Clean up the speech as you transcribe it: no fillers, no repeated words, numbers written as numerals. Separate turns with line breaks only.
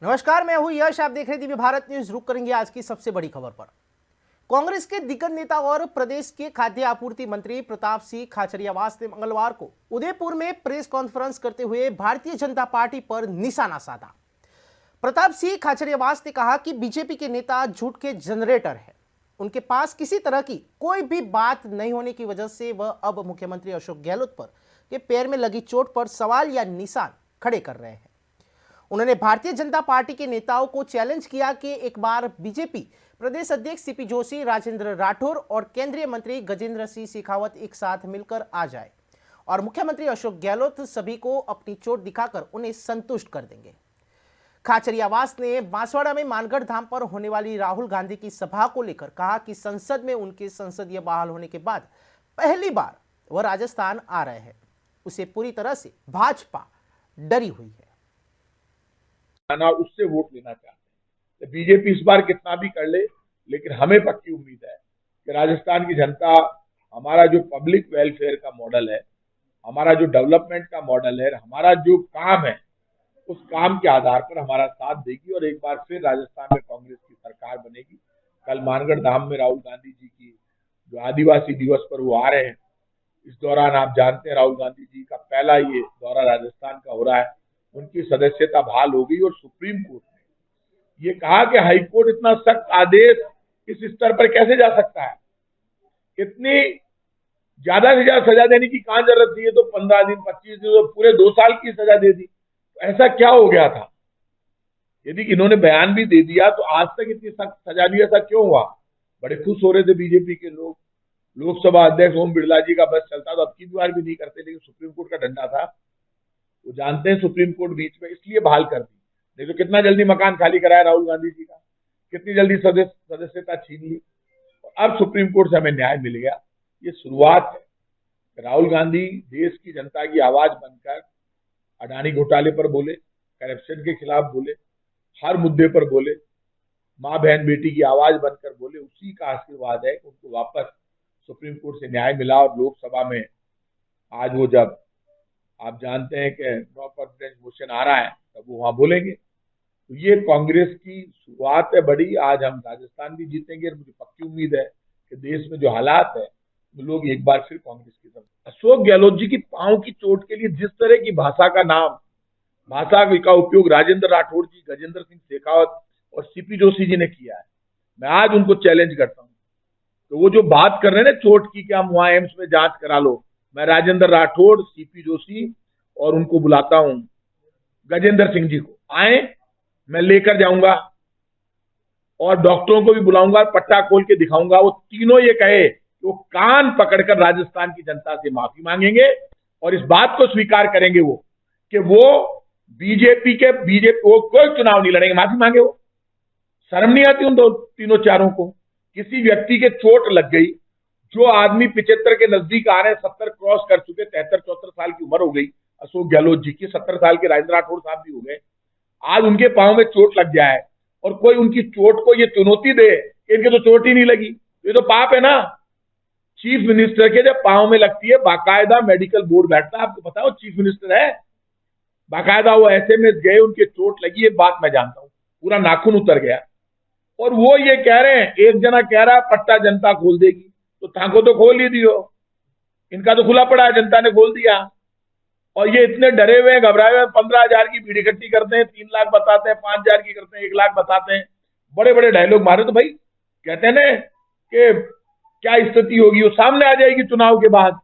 नमस्कार, मैं हूं यश। आप देख रहे हैं दिव्य भारत न्यूज। रुक करेंगे आज की सबसे बड़ी खबर पर। कांग्रेस के दिग्गज नेता और प्रदेश के खाद्य आपूर्ति मंत्री प्रताप सिंह खाचरियावास ने मंगलवार को उदयपुर में प्रेस कॉन्फ्रेंस करते हुए भारतीय जनता पार्टी पर निशाना साधा। प्रताप सिंह खाचरियावास ने कहा कि बीजेपी के नेता झूठ के जनरेटर हैं। उनके पास किसी तरह की कोई भी बात नहीं होने की वजह से वह अब मुख्यमंत्री अशोक गहलोत पर के पैर में लगी चोट पर सवाल या निशान खड़े कर रहे हैं। उन्होंने भारतीय जनता पार्टी के नेताओं को चैलेंज किया कि एक बार बीजेपी प्रदेश अध्यक्ष सीपी जोशी, राजेंद्र राठौर और केंद्रीय मंत्री गजेंद्र सिंह शेखावत एक साथ मिलकर आ जाए और मुख्यमंत्री अशोक गहलोत सभी को अपनी चोट दिखाकर उन्हें संतुष्ट कर देंगे। खाचरियावास ने बांसवाड़ा में मानगढ़ धाम पर होने वाली राहुल गांधी की सभा को लेकर कहा कि संसद में उनके संसदीय बहाल होने के बाद पहली बार वह राजस्थान आ रहे हैं। उसे पूरी तरह से भाजपा डरी हुई है
और उससे वोट लेना चाहते हैं। बीजेपी इस बार कितना भी कर ले, लेकिन हमें पक्की उम्मीद है कि राजस्थान की जनता हमारा जो पब्लिक वेलफेयर का मॉडल है, हमारा जो डेवलपमेंट का मॉडल है, हमारा जो काम है, उस काम के आधार पर हमारा साथ देगी और एक बार फिर राजस्थान में कांग्रेस की सरकार बनेगी। कल मानगढ़ धाम में राहुल गांधी जी की जो आदिवासी दिवस पर वो आ रहे हैं, इस दौरान आप जानते हैं राहुल गांधी जी का पहला ये दौरा राजस्थान का हो रहा है। उनकी सदस्यता बहाल हो गई और सुप्रीम कोर्ट ने ये कहा कि हाई कोर्ट इतना सख्त आदेश इस स्तर पर कैसे जा सकता है। इतनी ज्यादा से ज्यादा सजा देने की कहां जरूरत थी? ये तो 15 दिन 25 दिन तो पूरे 2 साल की सजा दे दी। तो ऐसा क्या हो गया था? यदि इन्होंने बयान भी दे दिया तो आज तक इतनी सख्त सजा दी, ऐसा क्यों हुआ? बड़े खुश हो रहे थे बीजेपी के लोग। लोकसभा अध्यक्ष ओम बिरला जी का बस चलता तो अब की बार भी नहीं करते, लेकिन सुप्रीम कोर्ट का डंडा था। वो जानते हैं सुप्रीम कोर्ट बीच में इसलिए बहाल कर दी। नहीं तो कितना जल्दी मकान खाली कराया राहुल गांधी जी का, कितनी जल्दी सदस्यता छीन ली। और अब सुप्रीम कोर्ट से हमें न्याय मिल गया। ये शुरुआत है। राहुल गांधी देश की जनता की आवाज बनकर अडानी घोटाले पर बोले, करप्शन के खिलाफ बोले, हर मुद्दे पर बोले, माँ बहन बेटी की आवाज बनकर बोले। उसी का आशीर्वाद है कि उनको वापस सुप्रीम कोर्ट से न्याय मिला और लोकसभा में आज वो जब आप जानते हैं कि नो कॉन्फिडेंस मोशन आ रहा है तब वो वहां बोलेंगे। तो ये कांग्रेस की शुरुआत है बड़ी। आज हम राजस्थान भी जीतेंगे और मुझे पक्की उम्मीद है कि देश में जो हालात है वो लोग एक बार फिर कांग्रेस की तरफ। अशोक गहलोत जी की पांव की चोट के लिए जिस तरह की भाषा का उपयोग राजेंद्र राठौर जी, गजेंद्र सिंह शेखावत और सीपी जोशी जी ने किया है, मैं आज उनको चैलेंज करता हूँ। तो वो जो बात कर रहे हैं ना चोट की, कि हम वहां एम्स में जांच करा लो, मैं राजेंद्र राठौड़, सीपी जोशी और उनको बुलाता हूं गजेंद्र सिंह जी को, आए, मैं लेकर जाऊंगा और डॉक्टरों को भी बुलाऊंगा, पट्टा खोल के दिखाऊंगा। वो तीनों ये कहे कि वो कान पकड़कर राजस्थान की जनता से माफी मांगेंगे और इस बात को स्वीकार करेंगे वो कि वो बीजेपी वो कोई चुनाव नहीं लड़ेंगे। माफी मांगे वो। शर्म नहीं आती उन तीनों चारों को? किसी व्यक्ति के चोट लग गई, जो आदमी 75 के नजदीक आ रहे हैं, 70 क्रॉस कर चुके, 73-74 साल की उम्र हो गई अशोक गहलोत जी की, 70 साल के राजेंद्र राठौड़ साहब भी हो गए, आज उनके पांव में चोट लग जाए और कोई उनकी चोट को ये चुनौती दे कि इनके तो चोट ही नहीं लगी, ये तो पाप है ना। चीफ मिनिस्टर के जब पांव में लगती है, बाकायदा मेडिकल बोर्ड बैठता है, आपको पता है वो चीफ मिनिस्टर है, बाकायदा वो ऐसे में गए, उनके चोट लगी, ये बात मैं जानता हूं, पूरा नाखून उतर गया। और वो ये कह रहे हैं, एक जना कह रहा है पट्टा जनता खोल देगी, तो थाको तो खोल ही दियो, इनका तो खुला पड़ा है, जनता ने खोल दिया। और ये इतने डरे हुए हैं, घबराए हुए हैं, 15,000 की भीड़ इकट्ठी करते हैं, 3 लाख बताते हैं, 5,000 की करते हैं, 1 लाख बताते हैं, बड़े बड़े डायलॉग मारे। तो भाई कहते हैं ना कि क्या स्थिति होगी, वो सामने आ जाएगी चुनाव के बाद।